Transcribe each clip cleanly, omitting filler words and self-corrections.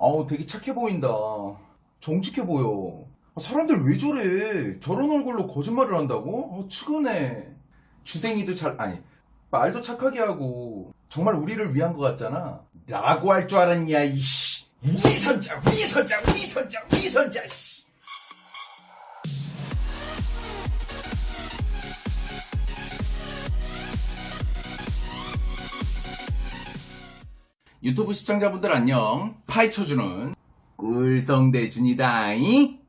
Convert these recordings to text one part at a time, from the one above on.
아우, 되게 착해 보인다. 정직해 보여. 사람들 왜 저래? 저런 얼굴로 거짓말을 한다고? 측은해. 주댕이도 아니, 말도 착하게 하고, 정말 우리를 위한 것 같잖아. 라고 할 줄 알았냐, 이씨. 위선자, 위선자, 위선자, 위선자, 씨. 유튜브 시청자분들 안녕. 파헤쳐주는 꿀성대준이다잉.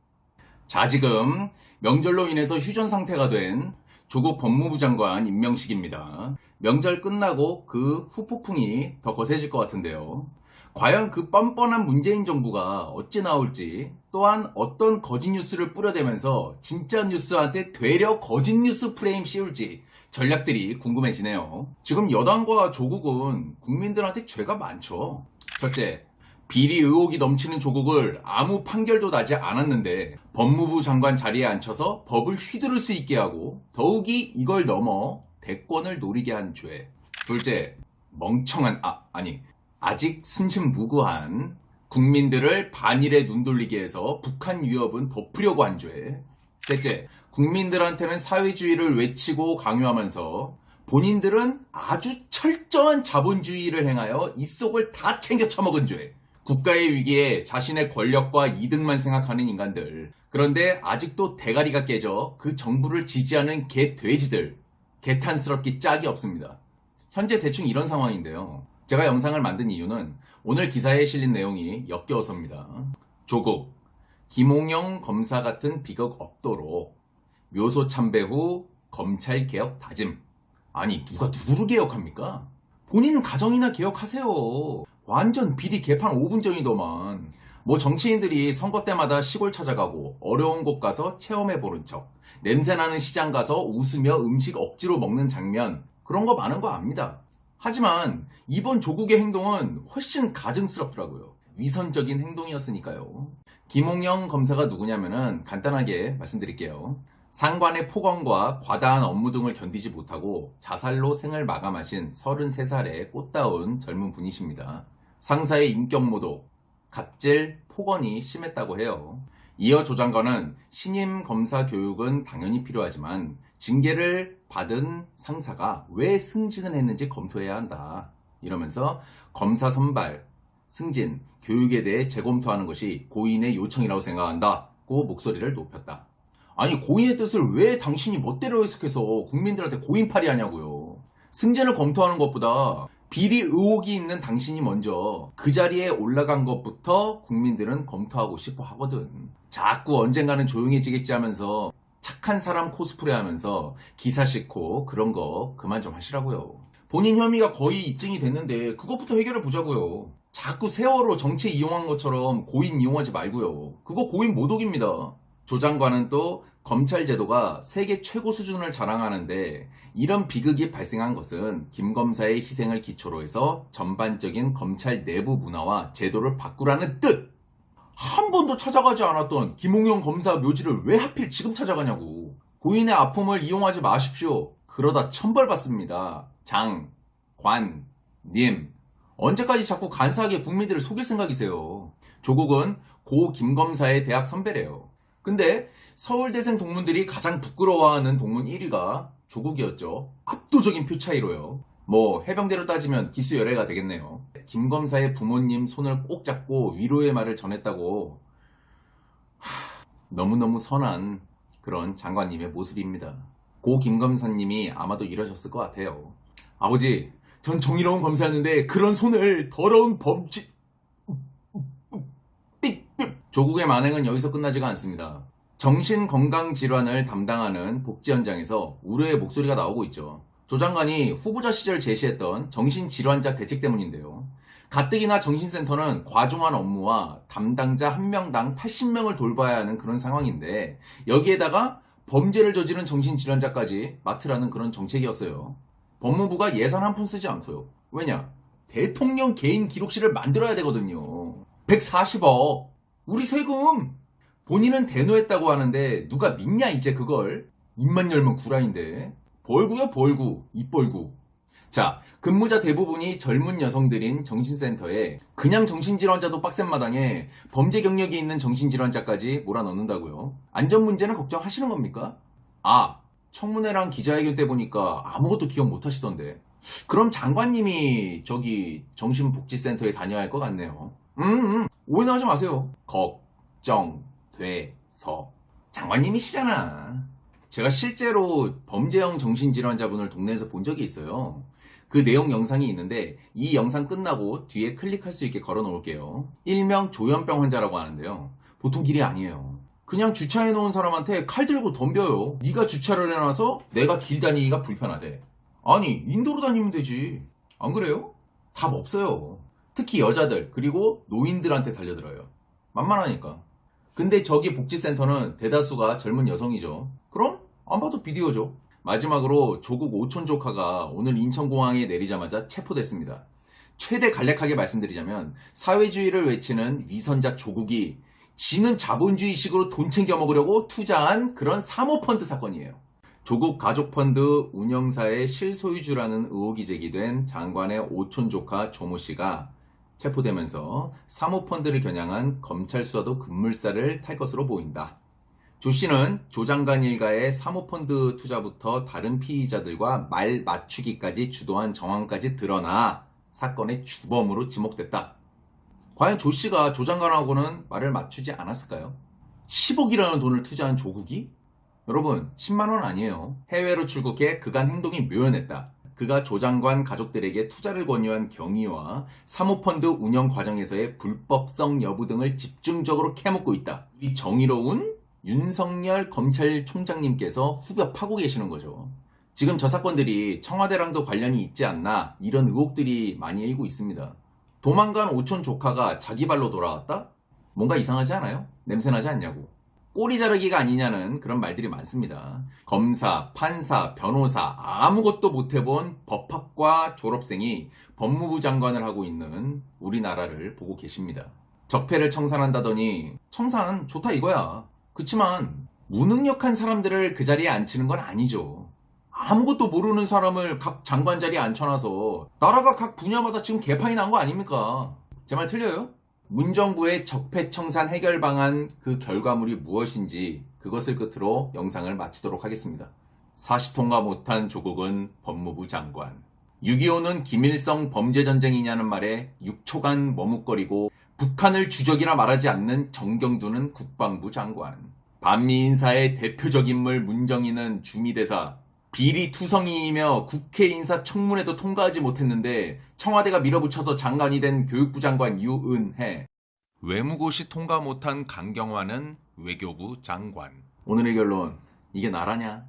자, 지금 명절로 인해서 휴전 상태가 된 조국 법무부 장관 임명식입니다. 명절 끝나고 그 후폭풍이 더 거세질 것 같은데요. 과연 그 뻔뻔한 문재인 정부가 어찌 나올지, 또한 어떤 거짓 뉴스를 뿌려대면서 진짜 뉴스한테 되려 거짓 뉴스 프레임 씌울지 전략들이 궁금해지네요. 지금 여당과 조국은 국민들한테 죄가 많죠. 첫째, 비리 의혹이 넘치는 조국을 아무 판결도 나지 않았는데 법무부 장관 자리에 앉혀서 법을 휘두를 수 있게 하고, 더욱이 이걸 넘어 대권을 노리게 한 죄. 둘째, 멍청한 아직 순진무구한 국민들을 반일에 눈돌리게 해서 북한 위협은 덮으려고 한 죄. 셋째, 국민들한테는 사회주의를 외치고 강요하면서 본인들은 아주 철저한 자본주의를 행하여 이 속을 다 챙겨 처먹은 죄. 국가의 위기에 자신의 권력과 이득만 생각하는 인간들. 그런데 아직도 대가리가 깨져 그 정부를 지지하는 개돼지들. 개탄스럽기 짝이 없습니다. 현재 대충 이런 상황인데요. 제가 영상을 만든 이유는 오늘 기사에 실린 내용이 역겨워서입니다. 조국, 김홍영 검사 같은 비극 없도록 묘소 참배 후 검찰개혁 다짐. 아니, 누가 누구를 개혁합니까? 본인 가정이나 개혁하세요. 완전 비리 개판 5분 전이더만. 뭐 정치인들이 선거 때마다 시골 찾아가고 어려운 곳 가서 체험해보는 척, 냄새나는 시장 가서 웃으며 음식 억지로 먹는 장면, 그런 거 많은 거 압니다. 하지만 이번 조국의 행동은 훨씬 가증스럽더라고요. 위선적인 행동이었으니까요. 김홍영 검사가 누구냐면은 간단하게 말씀드릴게요. 상관의 폭언과 과다한 업무 등을 견디지 못하고 자살로 생을 마감하신 33살의 꽃다운 젊은 분이십니다. 상사의 인격 모독, 갑질, 폭언이 심했다고 해요. 이어 조 장관은 신임 검사 교육은 당연히 필요하지만 징계를 받은 상사가 왜 승진을 했는지 검토해야 한다. 이러면서 검사 선발, 승진, 교육에 대해 재검토하는 것이 고인의 요청이라고 생각한다고 목소리를 높였다. 아니, 고인의 뜻을 왜 당신이 멋대로 해석해서 국민들한테 고인팔이 하냐고요. 승진을 검토하는 것보다 비리 의혹이 있는 당신이 먼저 그 자리에 올라간 것부터 국민들은 검토하고 싶어 하거든. 자꾸 언젠가는 조용해지겠지 하면서 착한 사람 코스프레 하면서 기사 싣고 그런 거 그만 좀 하시라고요. 본인 혐의가 거의 입증이 됐는데 그것부터 해결해 보자고요. 자꾸 세월호 정치 이용한 것처럼 고인 이용하지 말고요. 그거 고인 모독입니다. 조 장관은 또 검찰 제도가 세계 최고 수준을 자랑하는데 이런 비극이 발생한 것은 김 검사의 희생을 기초로 해서 전반적인 검찰 내부 문화와 제도를 바꾸라는 뜻! 한 번도 찾아가지 않았던 김홍영 검사 묘지를 왜 하필 지금 찾아가냐고. 고인의 아픔을 이용하지 마십시오. 그러다 천벌받습니다. 장, 관, 님. 언제까지 자꾸 간사하게 국민들을 속일 생각이세요. 조국은 고 김 검사의 대학 선배래요. 근데 서울대생 동문들이 가장 부끄러워하는 동문 1위가 조국이었죠. 압도적인 표 차이로요. 뭐 해병대로 따지면 기수 열애가 되겠네요. 김 검사의 부모님 손을 꼭 잡고 위로의 말을 전했다고. 너무너무 선한 그런 장관님의 모습입니다. 고 김 검사님이 아마도 이러셨을 것 같아요. 아버지, 전 정의로운 검사였는데 그런 손을 더러운 범죄... 조국의 만행은 여기서 끝나지가 않습니다. 정신건강질환을 담당하는 복지 현장에서 우려의 목소리가 나오고 있죠. 조 장관이 후보자 시절 제시했던 정신질환자 대책 때문인데요. 가뜩이나 정신센터는 과중한 업무와 담당자 1명당 80명을 돌봐야 하는 그런 상황인데 여기에다가 범죄를 저지른 정신질환자까지 맡으라는 그런 정책이었어요. 법무부가 예산 한 푼 쓰지 않고요. 왜냐? 대통령 개인 기록실을 만들어야 되거든요. 140억. 우리 세금. 본인은 대노했다고 하는데 누가 믿냐 이제 그걸. 입만 열면 구라인데. 벌구요 벌구. 입벌구. 자, 근무자 대부분이 젊은 여성들인 정신센터에 그냥 정신질환자도 빡센 마당에 범죄 경력이 있는 정신질환자까지 몰아넣는다고요. 안전 문제는 걱정하시는 겁니까? 아, 청문회랑 기자회견 때 보니까 아무것도 기억 못 하시던데. 그럼 장관님이 저기 정신복지센터에 다녀야 할 것 같네요. 오해는 하지 마세요. 걱정돼서. 장관님이시잖아. 제가 실제로 범죄형 정신질환자분을 동네에서 본 적이 있어요. 그 내용 영상이 있는데 이 영상 끝나고 뒤에 클릭할 수 있게 걸어 놓을게요. 일명 조현병 환자라고 하는데요. 보통 길이 아니에요. 그냥 주차해 놓은 사람한테 칼 들고 덤벼요. 네가 주차를 해놔서 내가 길 다니기가 불편하대. 아니, 인도로 다니면 되지. 안 그래요? 답 없어요. 특히 여자들 그리고 노인들한테 달려들어요. 만만하니까. 근데 저기 복지센터는 대다수가 젊은 여성이죠. 그럼 안 봐도 비디오죠. 마지막으로 조국 오촌 조카가 오늘 인천공항에 내리자마자 체포됐습니다. 최대 간략하게 말씀드리자면 사회주의를 외치는 위선자 조국이 지는 자본주의식으로 돈 챙겨 먹으려고 투자한 그런 사모펀드 사건이에요. 조국 가족펀드 운영사의 실소유주라는 의혹이 제기된 장관의 오촌 조카 조모 씨가 체포되면서 사모펀드를 겨냥한 검찰 수사도 급물살을 탈 것으로 보인다. 조 씨는 조 장관 일가의 사모펀드 투자부터 다른 피의자들과 말 맞추기까지 주도한 정황까지 드러나 사건의 주범으로 지목됐다. 과연 조 씨가 조 장관하고는 말을 맞추지 않았을까요? 10억이라는 돈을 투자한 조국이? 여러분, 10만원 아니에요. 해외로 출국해 그간 행동이 묘연했다. 그가 조 장관 가족들에게 투자를 권유한 경위와 사모펀드 운영 과정에서의 불법성 여부 등을 집중적으로 캐묻고 있다. 이 정의로운 윤석열 검찰총장님께서 후벼 파고 계시는 거죠. 지금 저 사건들이 청와대랑도 관련이 있지 않나 이런 의혹들이 많이 일고 있습니다. 도망간 오촌 조카가 자기 발로 돌아왔다? 뭔가 이상하지 않아요? 냄새나지 않냐고. 꼬리 자르기가 아니냐는 그런 말들이 많습니다. 검사, 판사, 변호사 아무것도 못 해본 법학과 졸업생이 법무부 장관을 하고 있는 우리나라를 보고 계십니다. 적폐를 청산한다더니 청산 좋다 이거야. 그치만 무능력한 사람들을 그 자리에 앉히는 건 아니죠. 아무것도 모르는 사람을 각 장관 자리에 앉혀놔서 나라가 각 분야마다 지금 개판이 난 거 아닙니까? 제 말 틀려요? 문정부의 적폐청산 해결 방안 그 결과물이 무엇인지 그것을 끝으로 영상을 마치도록 하겠습니다. 사시통과 못한 조국은 법무부 장관. 6.25는 김일성 범죄전쟁이냐는 말에 6초간 머뭇거리고 북한을 주적이라 말하지 않는 정경두는 국방부 장관. 반미 인사의 대표적 인물 문정인은 주미대사. 비리 투성이이며 국회 인사청문회도 통과하지 못했는데 청와대가 밀어붙여서 장관이 된 교육부 장관 유은혜. 외무고시 통과 못한 강경화는 외교부 장관. 오늘의 결론, 이게 나라냐?